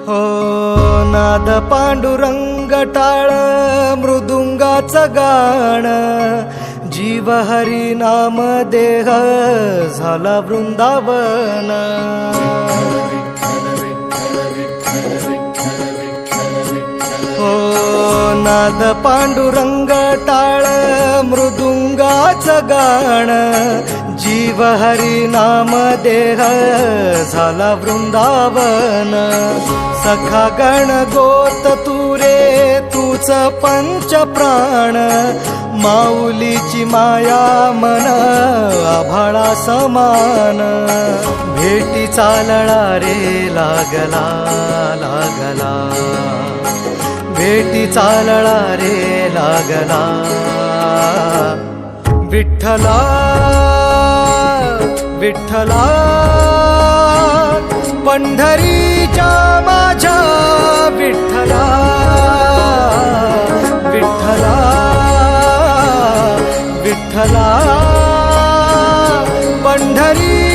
हो नाद पांडुरंग टाळ मृदुंगाचं गाण, जीव हरी नाम देह झाला वृंदावन. हो नाद पांडुरंग टाळ मृदुंगाचं गाण, जीव हरी नाम देह झाला वृंदावन. सखा गण गोत तुरे तूच पंच प्राण, माऊलीची माया मन आभाळा समान. भेटी चालळा रे लागला लागला, भेटी चालळा रे लागला. विठ्ठला विठ्ठला पंढरीच्या माझ्या विठ्ठला, विठ्ठला विठ्ठला पंढरी